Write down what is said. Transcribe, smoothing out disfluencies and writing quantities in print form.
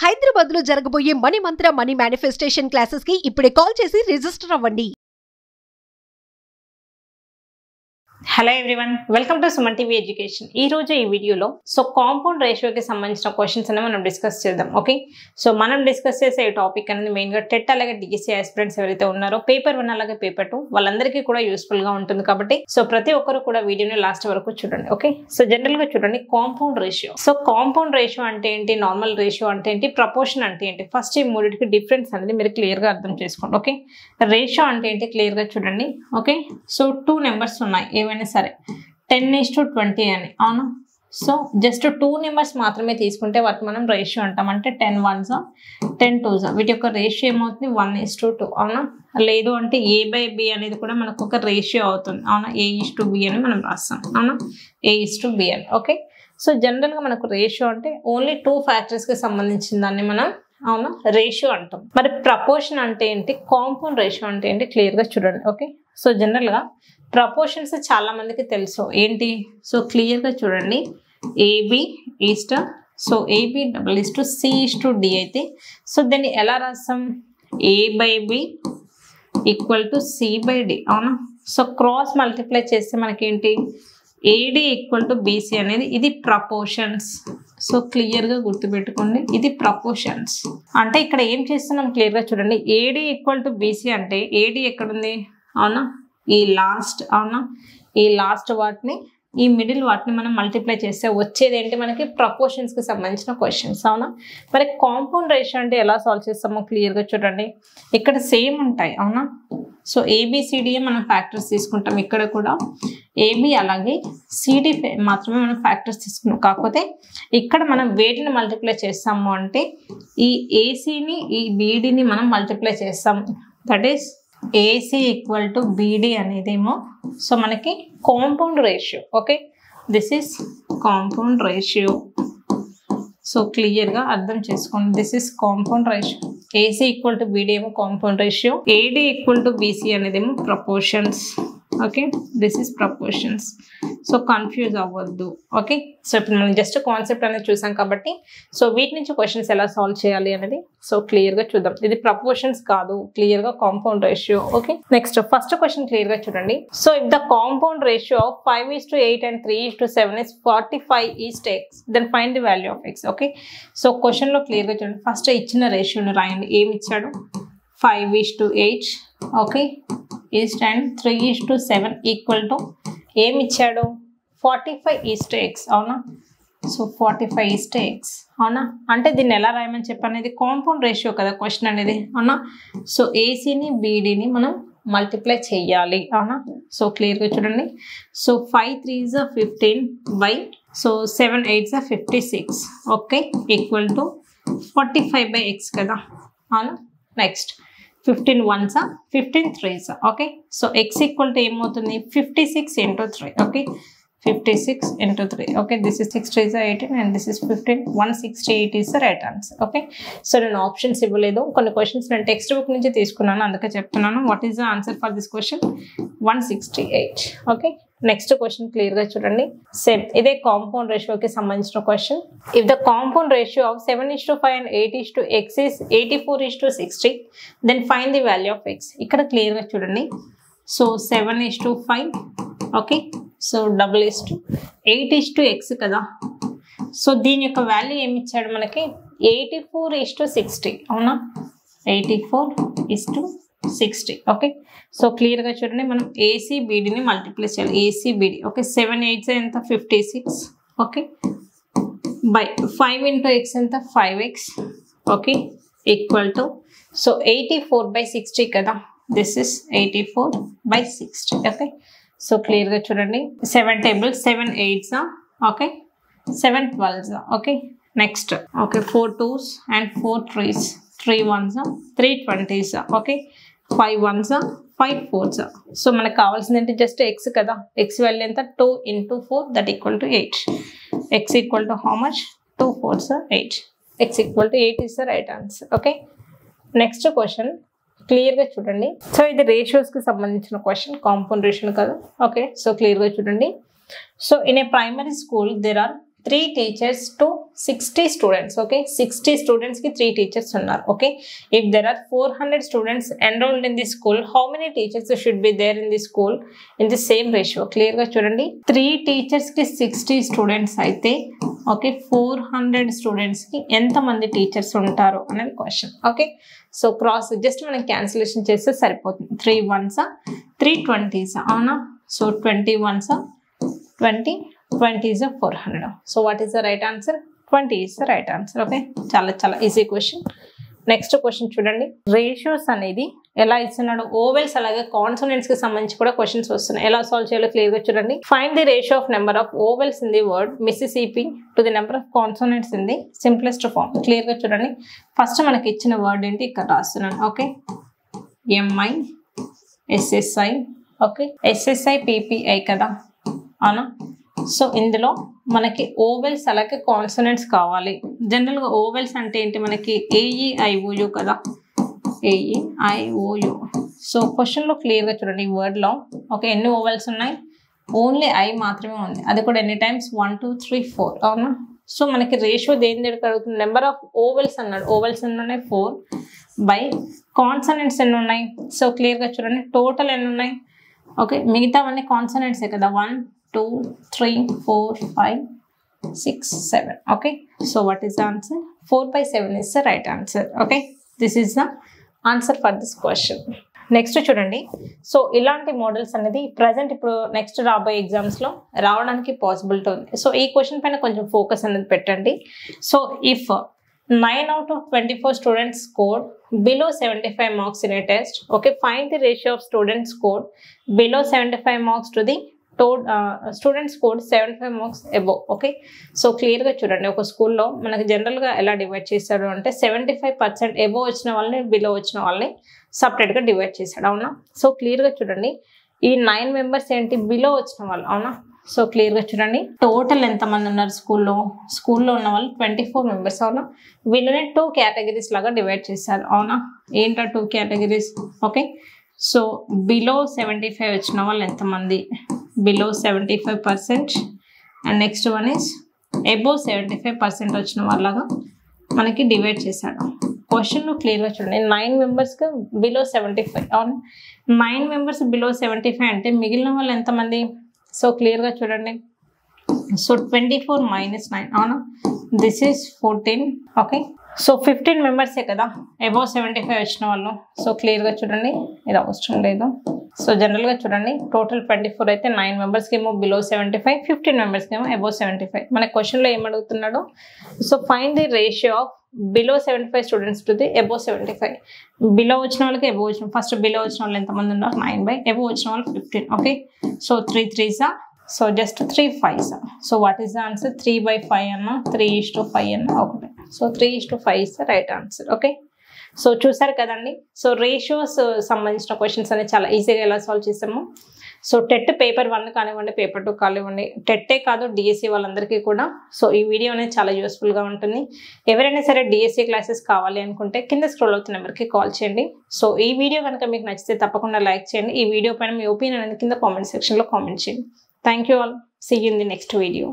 హైదరాబాద్ లో జరగబోయే మనీ మంత్ర money manifestation classes కి ఇప్పుడే కాల్ చేసి రిజిస్టర్ అవ్వండి. Hello everyone, welcome to Suman TV education. ఈ రోజు ఈ వీడియోలో కాంపౌండ్ రేషియోకి సంబంధించిన క్వశ్చన్స్ అనేవి మనం డిస్కస్ చేద్దాం. ఓకే, మనం డిస్కస్ చేసే టాపిక్ అనేది మెయిన్గా టెట్ అలాగే డిఎస్సీ ఆస్పిరెంట్స్ ఎవరైతే ఉన్నారో పేపర్ 1 అలాగే పేపర్ 2 వాళ్ళందరికీ కూడా యూస్ఫుల్ గా ఉంటుంది కాబట్టి ప్రతి ఒక్కరు కూడా వీడియోని లాస్ట్ వరకు చూడండి. ఓకే, జనరల్ గా చూడండి కాంపౌండ్ రేషియో. కాంపౌండ్ రేషియో అంటే ఏంటి, నార్మల్ రేషియో అంటే ఏంటి, ప్రపోర్షన్ అంటే ఏంటి, ఫస్ట్ ఈ మూడింటికి డిఫరెన్స్ అనేది మీరు క్లియర్ గా అర్థం చేసుకోండి. ఓకే, రేషియో అంటే ఏంటి క్లియర్ గా చూడండి. ఓకే, 2 నెంబర్స్ ఉన్నాయి ఏవైనా సరే 10:20 అని, అవునా? జస్ట్ 2 నెంబర్స్ మాత్రమే తీసుకుంటే వాటిని మనం రేషియో అంటాం. అంటే 10 1s 10 2s వీటి యొక్క రేషియో ఏమవుతుంది 1:2, అవునా? లేదు అంటే A/B అనేది కూడా మనకు ఒక రేషియో అవుతుంది, అవునా? A:B అని మనం రాస్తాం, అవునా? A:B అని. ఓకే, జనరల్ గా మనకు రేషియో అంటే ఓన్లీ 2 ఫ్యాక్టర్స్ కి సంబంధించిన దాన్ని మనం అవునా రేషియో అంటాం. మరి ప్రపోర్షన్ అంటే ఏంటి, కాంపౌండ్ రేషియో అంటే ఏంటి క్లియర్ గా చూడండి. ఓకే, జనరల్ గా ప్రపోర్షన్స్ చాలా మందికి తెలుసు ఏంటి, క్లియర్ గా చూడండి. AB AB:C:D అయితే దీన్ని ఎలా రాస్తాం, A/B = C/D, అవునా? క్రాస్ మల్టిప్లై చేస్తే మనకేంటి AD = BC అనేది ఇది ప్రపోర్షన్స్. క్లియర్ గా గుర్తుపెట్టుకోండి, ఇది ప్రపోర్షన్స్. అంటే ఇక్కడ ఏం చేస్తున్నాం క్లియర్ గా చూడండి. AD = BC అంటే AD ఎక్కడుంది, అవునా? ఈ లాస్ట్, అవునా? ఈ లాస్ట్ వాటిని ఈ మిడిల్ వాటిని మనం మల్టిప్లై చేస్తే వచ్చేది ఏంటి మనకి ప్రపోర్షన్స్ కి సంబంధించిన క్వశ్చన్స్, అవునా? మరి కాంపౌండ్ రేషియో అంటే ఎలా సాల్వ్ చేస్తామో క్లియర్ గా చూడండి. ఇక్కడ సేమ్ ఉంటాయి, అవునా? ABCD మనం ఫ్యాక్టర్స్ తీసుకుంటాం. ఇక్కడ కూడా AB అలాగే CD మాత్రమే మనం ఫ్యాక్టర్స్ తీసుకున్నాం. కాకపోతే ఇక్కడ మనం వేటిని మల్టిప్లై చేస్తాము అంటే ఈ ACని ఈ BDని మనం మల్టిప్లై చేస్తాం. దట్ ఈస్ AC = BD అనేదేమో మనకి compound ratio. Okay, this is compound ratio. Clear గా అర్థం చేసుకోండి, this is compound ratio. AC = BD ఏమో కాంపౌండ్ రేషియో, AD = BC అనేదేమో proportions. Okay, this is proportions. Confuse అవ్వద్దు. ఓకే, ఇప్పుడు మనం జస్ట్ కాన్సెప్ట్ అనేది చూసాం కాబట్టి వీటి నుంచి క్వశ్చన్స్ ఎలా సాల్వ్ చేయాలి అనేది క్లియర్ గా చూద్దాం. ఇది ప్రపోర్షన్స్ కాదు, క్లియర్ గా compound ratio. Okay, next first question clear గా చూడండి. If the compound ratio of 5:8 and 3:7 is 45 is x, then find the value of x. Okay, question లో క్లియర్ గా చూడండి. ఫస్ట్ ఇచ్చిన రేషియోని రాయండి. ఏమి ఇచ్చాడు, 5:8 ఓకే ఈస్ట్ అండ్ 3:7 = ఏమి ఇచ్చాడు 45 x, అవునా? 45 x, అవునా? అంటే దీన్ని ఎలా రాయమని చెప్పనేది కాంపౌండ్ రేషియో కదా క్వశ్చన్ అనేది, అవునా? ACని BDని మనం మల్టిప్లై చెయ్యాలి, అవునా? క్లియర్ గా చూడండి. 5 3s 15 by 7 8s 56 okay = 45/x కదా, అవునా? Next 15 1s 15 3s okay. x = ఏమవుతుంది 56 × 3. Okay, 56 × 3. Okay, this is 6 3s 18 and this is 15. 168 is the right answer. Okay, నేను ఆప్షన్స్ ఇవ్వలేదు, కొన్ని క్వశ్చన్స్ నేను టెక్స్ట్ బుక్ నుంచి తీసుకున్నాను, అందుకే చెప్తున్నాను. What is the answer for this question, 168. Okay, next question clear గా చూడండి. సేమ్ ఇదే కాంపౌండ్ రేషియోకి సంబంధించిన question. If the compound ratio of 7:5 and 8:x is 84:60, then find the value of x. ఇక్కడ క్లియర్ గా చూడండి. 7:5 ఓకే, 8:x కదా. దీని యొక్క వాల్యూ ఏమి ఇచ్చాడు మనకి 84:60, అవునా? 84:60 ఓకే. క్లియర్ గా చూడండి, మనం ACBDని మల్టిప్లై చేయాలి. ACBD ఓకే, 7 8s ఎంత 56 ఓకే బై 5 × x ఎంత 5x ఓకే = 84/60 కదా. This is 84/60 okay. క్లియర్ గా చూడండి. 7 tables 7 8s okay, 7 12s okay. Next okay 4 2s and 4 3s, 3 1s 3 20s okay, 5 1s 5 4s. మనకు కావాల్సింది ఏంటి జస్ట్ x కదా. x వాల్యూ ఎంత 2 × 4 that = 8. x = how much 2 4s 8. x = 8 is the right answer. Okay, next question clear గా చూడండి. ఇది ratios కి సంబంధించిన క్వశ్చన్, కాంపౌండ్ రేషియో కదా. ఓకే, క్లియర్ గా చూడండి. In a primary school there are 3 teachers to 60 students. Okay, 60 students ki 3 teachers unnaru. Okay, if there are 400 students enrolled in the school, how many teachers should be there in the school in the same ratio? Clear ga chudandi, 3 teachers ki 60 students aithe okay 400 students ki enta mandi teachers untaru anadi question. Okay, so cross just మనం cancellation చేస్తే సరిపోతుంది. 3 1s 3 20s అవునా, so 20 1s 20 20 is a 400. So what is the right answer? 20 is the right answer. Okay, చాలా easy question. Next question చూడండి, ratios అనేది ఎలా ఇస్తున్నాడు, vowels అలాగే కాన్సోనెంట్స్ కి సంబంధించి కూడా క్వశ్చన్స్ వస్తున్నాయి. ఎలా సాల్వ్ చేయాలో క్లియర్ గా చూడండి. Find the ratio of number of vowels in the word Mississippi to the number of consonants in the simplest form. Clear గా చూడండి, ఫస్ట్ మనకి ఇచ్చిన వర్డ్ ఏంటి ఇక్కడ రాస్తున్నాను. Okay, MI SSI. Okay, SSI PPI కదా అవునా. సో ఇందులో మనకి ఓవెల్స్ అలాగే కాన్సోనెంట్స్ కావాలి. జనరల్గా ఓవెల్స్ అంటే ఏంటి, మనకి ఏఈఐఓయు కదా, ఏఈఐఓయు. సో క్వశ్చన్లో క్లియర్గా చూడండి, ఈ వర్డ్లో ఓకే ఎన్ని ఓవెల్స్ ఉన్నాయి, ఓన్లీ ఐ మాత్రమే ఉంది, అది కూడా ఎన్ని టైమ్స్ 1 2 3 4 అవునా. సో మనకి రేషియో దేని దగ్గర అడుగుతుంది, నెంబర్ ఆఫ్ ఓవెల్స్ అన్నాడు. ఓవెల్స్ ఎన్ని ఉన్నాయి 4 బై కాన్సోనెంట్స్ ఎన్ని ఉన్నాయి. సో క్లియర్గా చూడండి, టోటల్ ఎన్ని ఉన్నాయి, ఓకే మిగతావన్నీ కాన్సోనెంట్సే కదా, 1 2 3 4 5 6 7. Okay, so what is the answer? 4 by 7 is the right answer. Okay, this is the answer for this question. Next చూడండి, సో ఇలాంటి మోడల్స్ అనేది ప్రజెంట్ ఇప్పుడు నెక్స్ట్ రాబోయే ఎగ్జామ్స్లో రావడానికి పాసిబిలిటీ ఉంది. సో ఈ క్వశ్చన్ పైన కొంచెం ఫోకస్ అనేది పెట్టండి. So if 9 out of 24 students scored below 75 marks in a test, okay, find the ratio of students scored below 75 marks to the students score 75 marks above. Okay, so క్లియర్గా చూడండి, ఒక స్కూల్లో మనకి జనరల్గా ఎలా డివైడ్ చేశాడు అంటే 75% అబోవ్ వచ్చిన వాళ్ళని బిలో వచ్చిన వాళ్ళని సపరేట్గా డివైడ్ చేశాడు అవునా. సో క్లియర్గా చూడండి, ఈ 9 మెంబర్స్ ఏంటి, బిలో వచ్చిన వాళ్ళు అవునా. సో క్లియర్గా చూడండి, టోటల్ ఎంతమంది ఉన్నారు స్కూల్లో ఉన్న వాళ్ళు 24 మెంబర్స్ అవునా. వీళ్ళని 2 కేటగిరీస్ లాగా డివైడ్ చేశారు అవునా. ఏంటో 2 కేటగిరీస్. ఓకే, సో బిలో 75 వచ్చిన వాళ్ళు ఎంతమంది, below 75%, and next one is above 75% వచ్చిన వాళ్ళగా మనకి డివైడ్ చేశాడు. క్వశ్చన్లో క్లియర్గా చూడండి, 9 మెంబర్స్కి బిలో 75 అవును. 9 మెంబర్స్ బిలో 75 అంటే మిగిలిన వాళ్ళు ఎంతమంది, సో క్లియర్గా చూడండి, సో 24 - 9 అవునా, దిస్ ఈస్ 14. ఓకే, సో 15 మెంబర్సే కదా అబోవ్ 75 వచ్చిన వాళ్ళు. సో క్లియర్గా చూడండి, ఇది అవసరం లేదు. సో జనరల్గా చూడండి, టోటల్ 24 అయితే 9 మెంబర్స్కి ఏమో బిలో 75, 15 మెంబర్స్కి ఏమో అబోవ్ 75. మన క్వశ్చన్లో ఏమడుగుతున్నాడు, so find the ratio of below 75 students to the above 75. బిలో వచ్చిన వాళ్ళకి అబోవ్ వచ్చిన, ఫస్ట్ బిలో వచ్చిన వాళ్ళు ఎంతమంది ఉన్నారు 9 బై అబోవ్ వచ్చిన వాళ్ళు 15. Okay, so 3 3s, so just 3 5s. So what is the answer, 3 by 5 అన్నా 3:5 అన్నా ఒకటి. So 3:5 is the right answer. Okay, so చూసారు కదండి, సో రేషియోస్ సంబంధించిన క్వశ్చన్స్ అనేది చాలా ఈజీగా ఎలా సాల్వ్ చేసాము. సో టెట్ పేపర్ 1 కానివ్వండి, పేపర్ 2 కానివ్వండి, టెట్టే కాదు డిఎస్సి వాళ్ళందరికీ కూడా సో ఈ వీడియో అనేది చాలా యూస్ఫుల్గా ఉంటుంది. ఎవరైనా సరే డిఎస్సి క్లాసెస్ కావాలి అనుకుంటే కింద స్క్రోల్ అవుతున్న నెంబర్కి కాల్ చేయండి. సో ఈ వీడియో కనుక మీకు నచ్చితే తప్పకుండా లైక్ చేయండి. ఈ వీడియో పైన మీ ఒపీనియన్ అనేది కింద కామెంట్ సెక్షన్లో కామెంట్ చేయండి. Thank you all, see you in the next video.